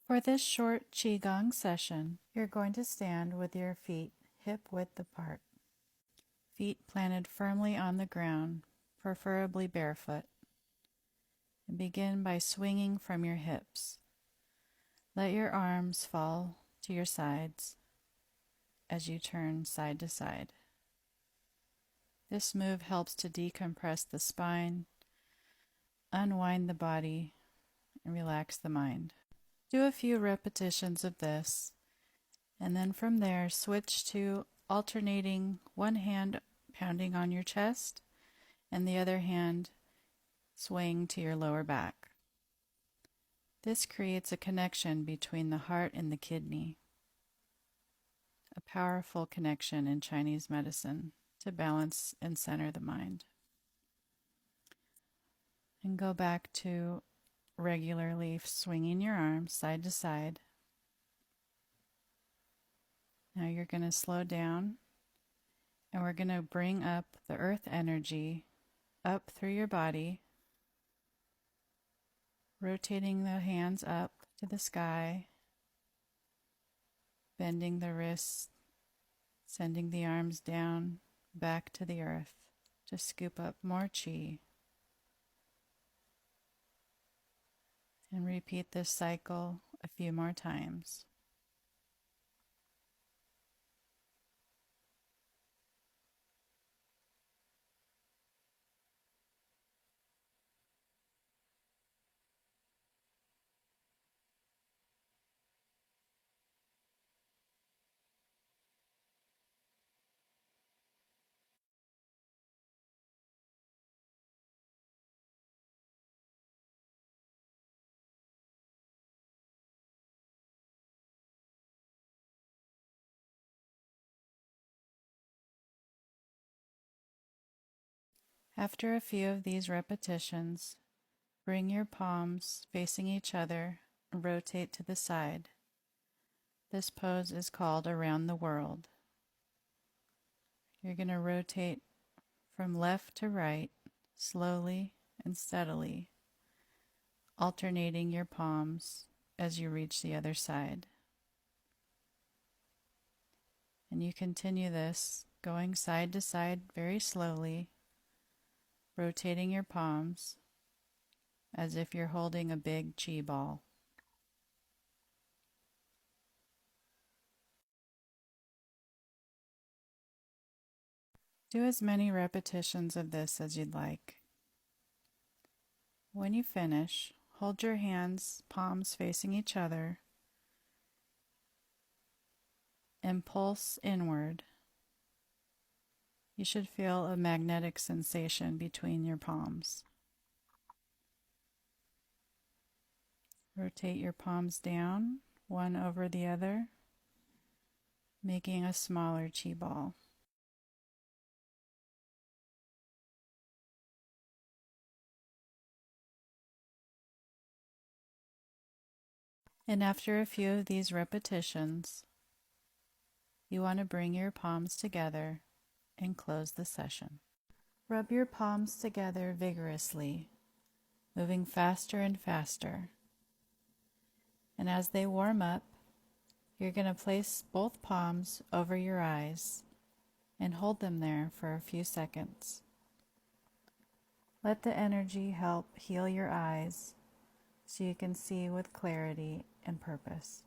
For this short Qi Gong session, you're going to stand with your feet hip width apart, feet planted firmly on the ground, preferably barefoot, and begin by swinging from your hips. Let your arms fall to your sides as you turn side to side. This move helps to decompress the spine, unwind the body, and relax the mind. Do a few repetitions of this, and then from there switch to alternating one hand pounding on your chest and the other hand swaying to your lower back. This creates a connection between the heart and the kidney, a powerful connection in Chinese medicine to balance and center the mind. And go back to regularly swinging your arms side to side. Now you're going to slow down, and we're going to bring up the earth energy up through your body, rotating the hands up to the sky, bending the wrists, sending the arms down back to the earth to scoop up more qi. And repeat this cycle a few more times. After a few of these repetitions, bring your palms facing each other and rotate to the side. This pose is called around the world. You're going to rotate from left to right, slowly and steadily, alternating your palms as you reach the other side. And you continue this, going side to side very slowly, rotating your palms as if you're holding a big qi ball. Do as many repetitions of this as you'd like. When you finish, hold your hands, palms facing each other, and pulse inward. You should feel a magnetic sensation between your palms. Rotate your palms down, one over the other, making a smaller qi ball. And after a few of these repetitions, you want to bring your palms together and close the session. Rub your palms together vigorously, moving faster and faster. And as they warm up, you're going to place both palms over your eyes and hold them there for a few seconds. Let the energy help heal your eyes so you can see with clarity and purpose.